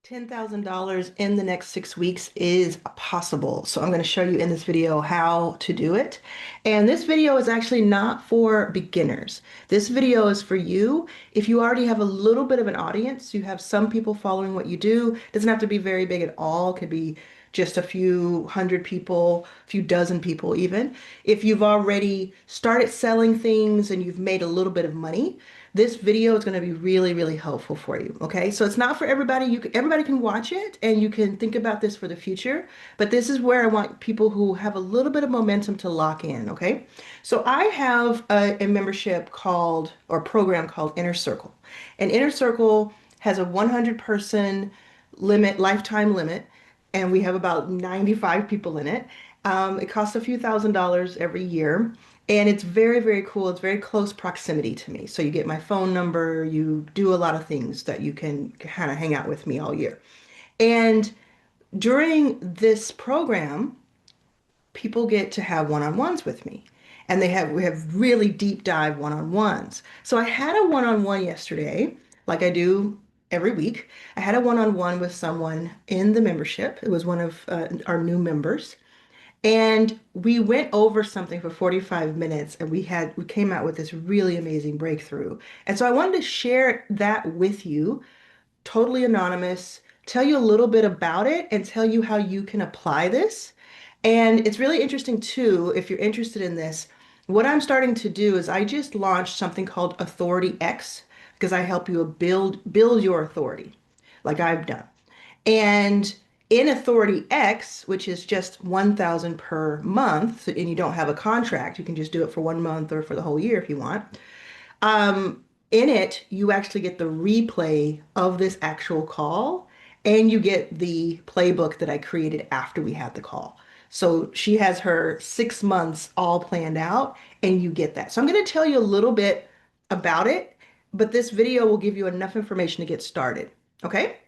$10,000 in the next 6 weeks is possible. So I'm going to show you in this video how to do it. And this video is actually not for beginners. This video is for you. If you already have a little bit of an audience, you have some people following what you do. It doesn't have to be very big at all. It could be just a few hundred people, a few dozen people even. If you've already started selling things and you've made a little bit of money, this video is going to be really, really helpful for you. Okay, so it's not for everybody. Everybody can watch it and you can think about this for the future. But this is where I want people who have a little bit of momentum to lock in. Okay, so I have a membership called or program called Inner Circle, and Inner Circle has a 100-person limit, lifetime limit, and we have about 95 people in it. It costs a few $1,000s every year. And it's very, very cool. It's very close proximity to me. So you get my phone number, you do a lot of things that you can kind of hang out with me all year. And during this program, people get to have one-on-ones with me. And we have really deep dive one-on-ones. So I had a one-on-one yesterday, like I do every week. I had a one-on-one with someone in the membership. It was one of our new members. And we went over something for 45 minutes and we came out with this really amazing breakthrough. And so I wanted to share that with you, totally anonymous, tell you a little bit about it and tell you how you can apply this. And it's really interesting too, if you're interested in this, what I'm starting to do is I just launched something called Authority X because I help you build your authority like I've done. And in Authority X, which is just 1,000 per month, and you don't have a contract, you can just do it for 1 month or for the whole year if you want. In it, you actually get the replay of this actual call, and you get the playbook that I created after we had the call. So she has her 6 months all planned out, and you get that. So I'm going to tell you a little bit about it, but this video will give you enough information to get started. Okay?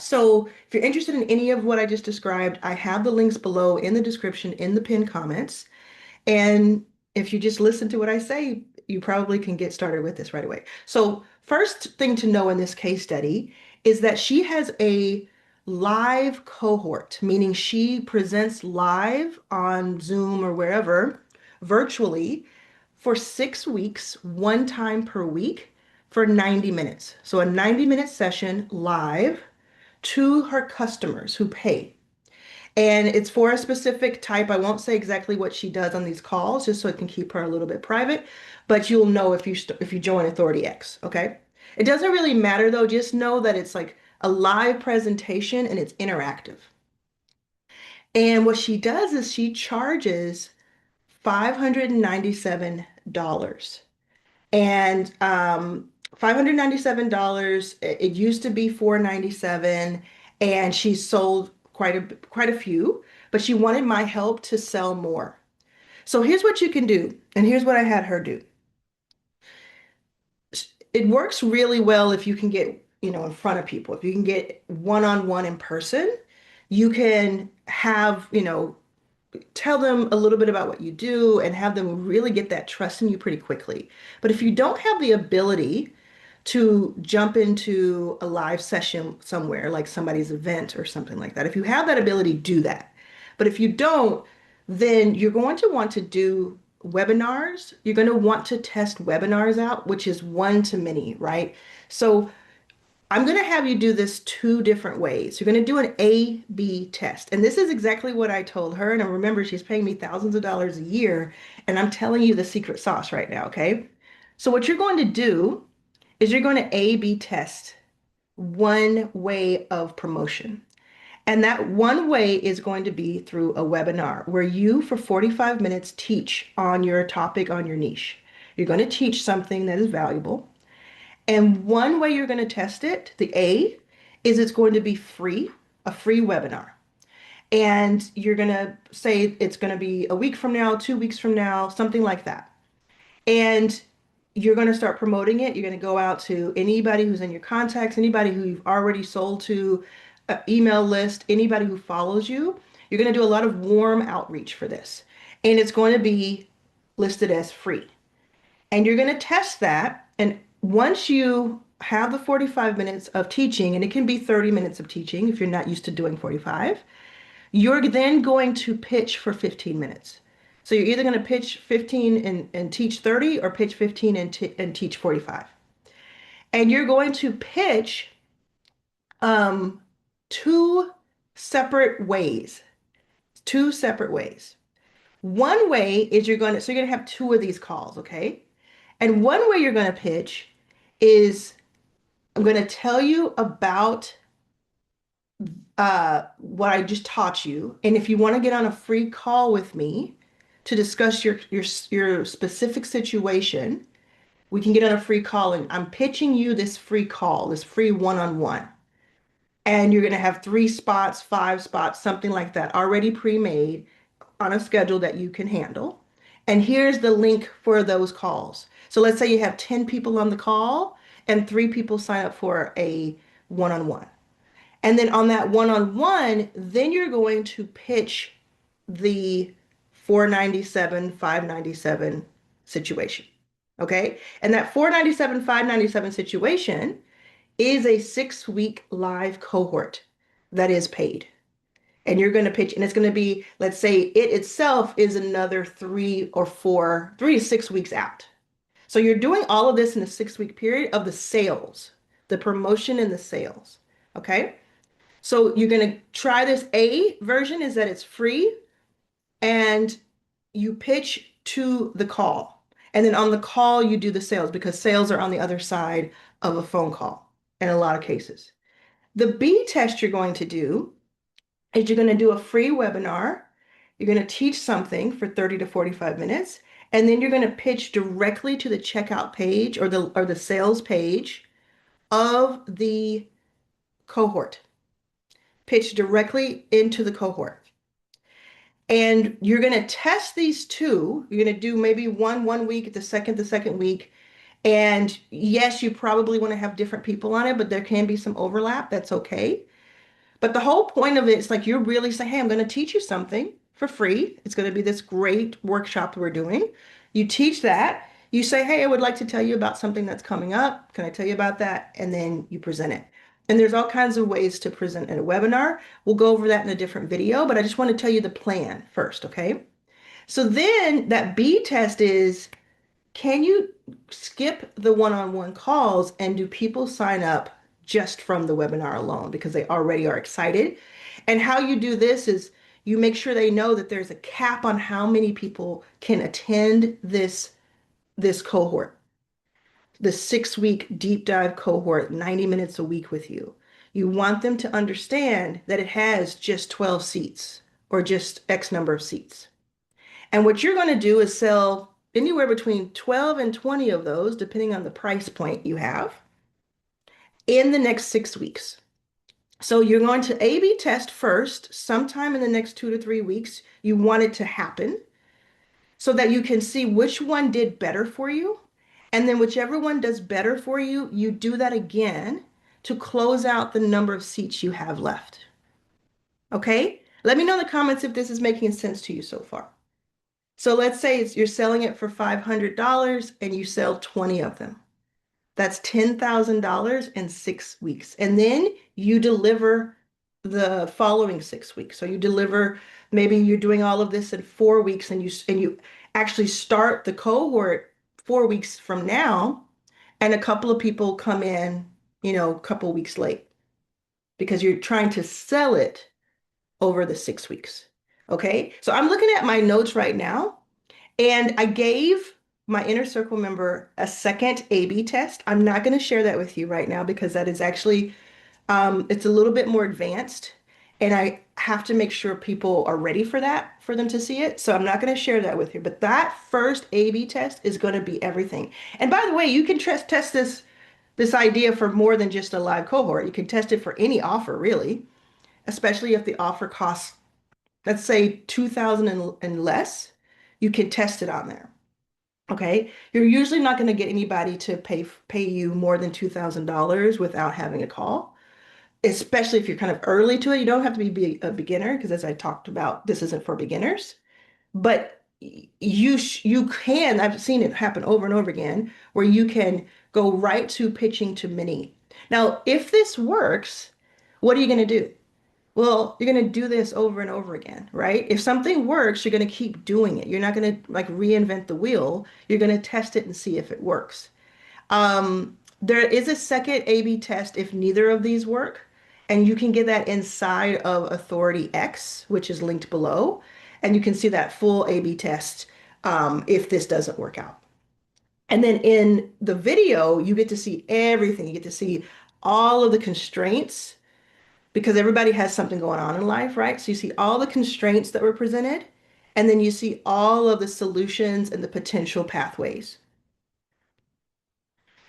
So if you're interested in any of what I just described, I have the links below in the description, in the pinned comments. And if you just listen to what I say, you probably can get started with this right away. So first thing to know in this case study is that she has a live cohort, meaning she presents live on Zoom or wherever, virtually, for 6 weeks, one time per week for 90 minutes. So a 90-minute session live to her customers who pay. And it's for a specific type. I won't say exactly what she does on these calls, just so it can keep her a little bit private, but you'll know if you join Authority X, okay? It doesn't really matter though, just know that it's like a live presentation and it's interactive. And what she does is she charges $597. And $597, it used to be $497, and she sold quite a few, but she wanted my help to sell more. So here's what you can do, and here's what I had her do. It works really well if you can get, in front of people. If you can get one-on-one in person, you can have, tell them a little bit about what you do and have them really get that trust in you pretty quickly. But if you don't have the ability to jump into a live session somewhere, like somebody's event or something like that, if you have that ability, do that. But if you don't, then you're going to want to do webinars. You're going to want to test webinars out, which is one to many, right? So I'm going to have you do this two different ways. You're going to do an A/B test. And this is exactly what I told her. And remember, she's paying me thousands of dollars a year. And I'm telling you the secret sauce right now, okay? So what you're going to do is you're going to A/B test one way of promotion. And that one way is going to be through a webinar where you, for 45 minutes, teach on your topic, on your niche. You're going to teach something that is valuable. And one way you're going to test it, the A, is it's going to be free, a free webinar. And you're going to say it's going to be a week from now, 2 weeks from now, something like that. And you're going to start promoting it. You're going to go out to anybody who's in your contacts, anybody who you've already sold to, email list, anybody who follows you. You're going to do a lot of warm outreach for this. And it's going to be listed as free. And you're going to test that. And once you have the 45 minutes of teaching, and it can be 30 minutes of teaching if you're not used to doing 45. You're then going to pitch for 15 minutes. So you're either going to pitch 15 and teach 30 or pitch 15 and teach 45. And you're going to pitch um, two separate ways. Two separate ways. One way is so you're going to have two of these calls, okay? And one way you're going to pitch is I'm going to tell you about what I just taught you. And if you want to get on a free call with me to discuss your specific situation, we can get on a free call and I'm pitching you this free call, this free one-on-one. And you're going to have 3 spots, 5 spots, something like that, already pre-made on a schedule that you can handle. And here's the link for those calls. So let's say you have 10 people on the call and 3 people sign up for a one-on-one. And then on that one-on-one, then you're going to pitch the 497, 597 situation. Okay? And that 497, 597 situation is a 6-week live cohort that is paid. And you're going to pitch, and it's going to be, let's say it itself is another 3 to 6 weeks out. So you're doing all of this in a 6-week period of the sales, the promotion and the sales. Okay? So you're going to try this. A version is that it's free and you pitch to the call. And then on the call, you do the sales because sales are on the other side of a phone call in a lot of cases. The B test you're going to do is you're going to do a free webinar. You're going to teach something for 30 to 45 minutes. And then you're going to pitch directly to the checkout page or the sales page of the cohort. Pitch directly into the cohort. And you're going to test these two. You're going to do maybe one week, the second week. And yes, you probably want to have different people on it, but there can be some overlap. That's okay. But the whole point of it is like you're really saying, hey, I'm going to teach you something for free. It's going to be this great workshop we're doing. You teach that. You say, hey, I would like to tell you about something that's coming up. Can I tell you about that? And then you present it. And there's all kinds of ways to present in a webinar. We'll go over that in a different video, but I just want to tell you the plan first, okay? So then that B test is, can you skip the one-on-one calls and do people sign up just from the webinar alone because they already are excited? And how you do this is you make sure they know that there's a cap on how many people can attend this cohort, the 6-week deep dive cohort, 90 minutes a week with you. You want them to understand that it has just 12 seats or just X number of seats. And what you're going to do is sell anywhere between 12 and 20 of those, depending on the price point you have, in the next 6 weeks. So you're going to A/B test first, sometime in the next 2 to 3 weeks. You want it to happen so that you can see which one did better for you. And then whichever one does better for you, you do that again to close out the number of seats you have left. Okay? Let me know in the comments if this is making sense to you so far. So let's say you're selling it for $500 and you sell 20 of them. That's $10,000 in 6 weeks. And then you deliver the following 6 weeks. So you deliver, maybe you're doing all of this in 4 weeks and you actually start the cohort 4 weeks from now, and a couple of people come in, a couple of weeks late because you're trying to sell it over the 6 weeks. Okay. So I'm looking at my notes right now, and I gave my inner circle member a second A/B test. I'm not going to share that with you right now because that is actually, it's a little bit more advanced, and I have to make sure people are ready for that, for them to see it. So I'm not going to share that with you, but that first A/B test is going to be everything. And by the way, you can test this idea for more than just a live cohort. You can test it for any offer, really, especially if the offer costs, let's say, $2,000 and less. You can test it on there. Okay, you're usually not going to get anybody to pay you more than $2,000 without having a call, especially if you're kind of early to it. You don't have to be a beginner because, as I talked about, this isn't for beginners. But you can, I've seen it happen over and over again, where you can go right to pitching to many. Now, if this works, what are you going to do? Well, you're going to do this over and over again, right? If something works, you're going to keep doing it. You're not going to like reinvent the wheel. You're going to test it and see if it works. There is a second A/B test if neither of these work, and you can get that inside of Authority X, which is linked below, and you can see that full A/B test if this doesn't work out. And then in the video, you get to see everything. You get to see all of the constraints because everybody has something going on in life, right? So you see all the constraints that were presented, and then you see all of the solutions and the potential pathways.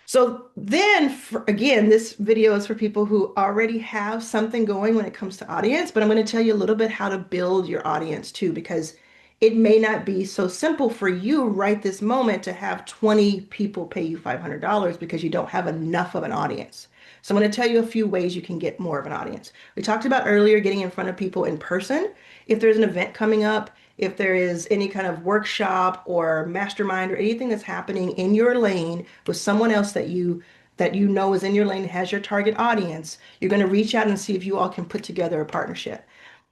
So then, again, this video is for people who already have something going when it comes to audience, but I'm going to tell you a little bit how to build your audience too, because it may not be so simple for you right this moment to have 20 people pay you $500 because you don't have enough of an audience. So I'm going to tell you a few ways you can get more of an audience. We talked about earlier getting in front of people in person. If there's an event coming up, if there is any kind of workshop or mastermind or anything that's happening in your lane with someone else that you know is in your lane, has your target audience, you're going to reach out and see if you all can put together a partnership.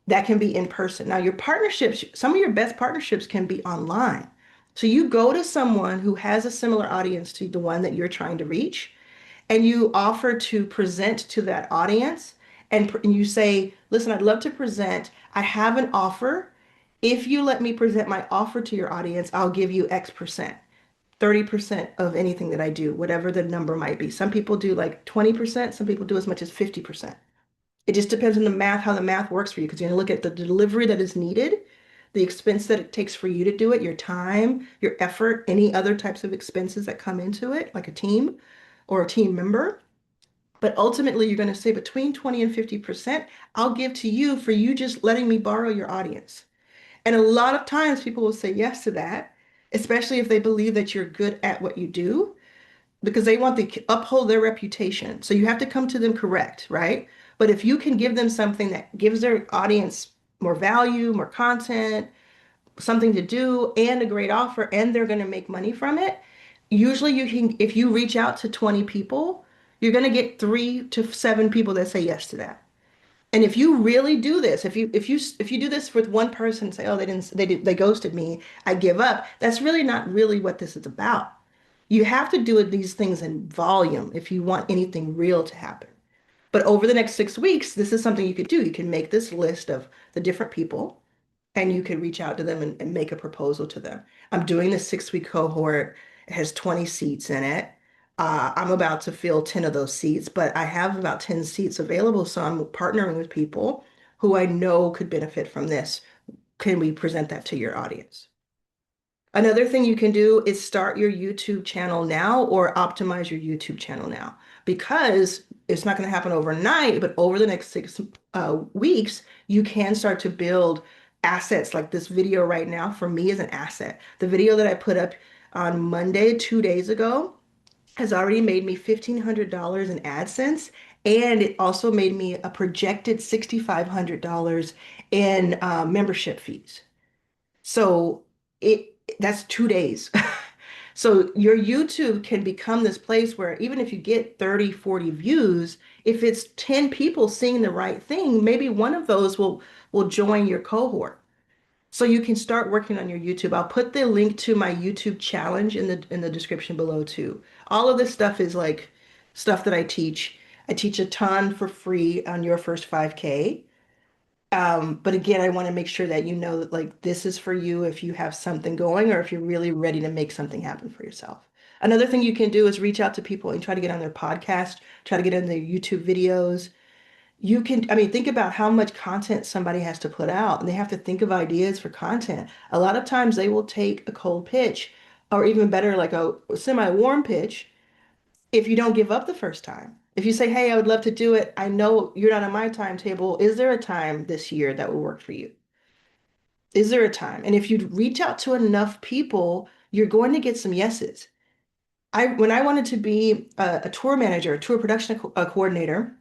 That can be in person. Now, your partnerships, some of your best partnerships can be online. So you go to someone who has a similar audience to the one that you're trying to reach, and you offer to present to that audience, and you say, listen, I'd love to present. I have an offer. If you let me present my offer to your audience, I'll give you X percent, 30% of anything that I do, whatever the number might be. Some people do like 20%, some people do as much as 50%. It just depends on the math, how the math works for you, because you're going to look at the delivery that is needed, the expense that it takes for you to do it, your time, your effort, any other types of expenses that come into it, like a team or a team member. But ultimately, you're going to say between 20 and 50%, I'll give to you for you just letting me borrow your audience. And a lot of times people will say yes to that, especially if they believe that you're good at what you do, because they want to uphold their reputation. So you have to come to them correct, right? But if you can give them something that gives their audience more value, more content, something to do, and a great offer, and they're going to make money from it, usually you can, if you reach out to 20 people, you're going to get 3 to 7 people that say yes to that. And if you really do this, if you do this with one person, say, oh, they ghosted me, I give up. That's really not really what this is about. You have to do these things in volume if you want anything real to happen. But over the next 6 weeks, this is something you could do. You can make this list of the different people and you can reach out to them and make a proposal to them. I'm doing this 6 week cohort. It has 20 seats in it. I'm about to fill 10 of those seats, but I have about 10 seats available. So I'm partnering with people who I know could benefit from this. Can we present that to your audience? Another thing you can do is start your YouTube channel now or optimize your YouTube channel now because it's not going to happen overnight, but over the next 6 weeks, you can start to build assets like this video right now for me is an asset. The video that I put up on Monday, 2 days ago, has already made me $1,500 in AdSense, and it also made me a projected $6,500 in membership fees. So that's 2 days. So your YouTube can become this place where even if you get 30, 40 views, if it's 10 people seeing the right thing, maybe one of those will join your cohort. So you can start working on your YouTube. I'll put the link to my YouTube challenge in the description below too. All of this stuff is like stuff that I teach. I teach a ton for free on your first 5K. But again, I want to make sure that you know that like this is for you if you have something going or if you're really ready to make something happen for yourself. Another thing you can do is reach out to people and try to get on their podcast, try to get on their YouTube videos. You can, I mean, think about how much content somebody has to put out, and they have to think of ideas for content. A lot of times they will take a cold pitch, or even better, like a semi-warm pitch, if you don't give up the first time. If you say, hey, I would love to do it. I know you're not on my timetable. Is there a time this year that will work for you? Is there a time? And if you reach out to enough people, you're going to get some yeses. When I wanted to be a tour manager, a tour production coordinator,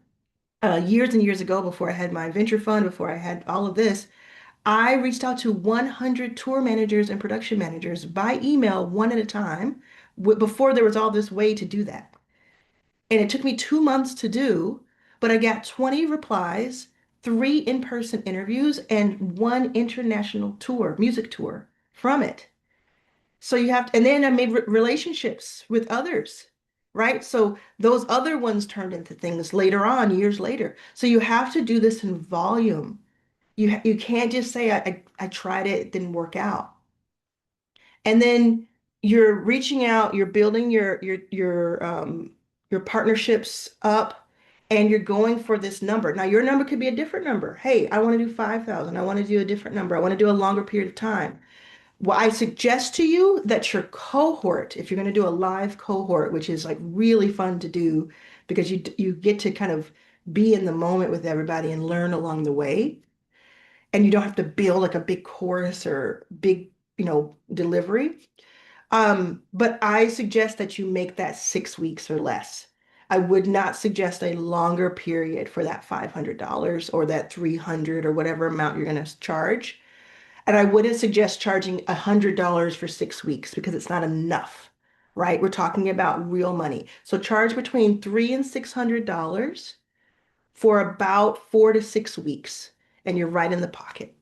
years and years ago, before I had my venture fund, before I had all of this, I reached out to 100 tour managers and production managers by email, one at a time, before there was all this way to do that. And it took me 2 months to do, but I got 20 replies, three in-person interviews, and one international tour, music tour from it. So you have to, and then I made relationships with others, right? So those other ones turned into things later on, years later. So you have to do this in volume. You can't just say I tried it, it didn't work out. And then you're reaching out, you're building your partnerships up, and you're going for this number. Now your number could be a different number. Hey, I want to do 5,000. I want to do a different number. I want to do a longer period of time. Well, I suggest to you that your cohort, if you're going to do a live cohort, which is like really fun to do because you get to kind of be in the moment with everybody and learn along the way, and you don't have to build like a big course or big, delivery. But I suggest that you make that 6 weeks or less. I would not suggest a longer period for that $500 or that 300 or whatever amount you're going to charge. And I wouldn't suggest charging $100 for 6 weeks because it's not enough, right? We're talking about real money. So charge between $300 and $600 for about 4 to 6 weeks, and you're right in the pocket.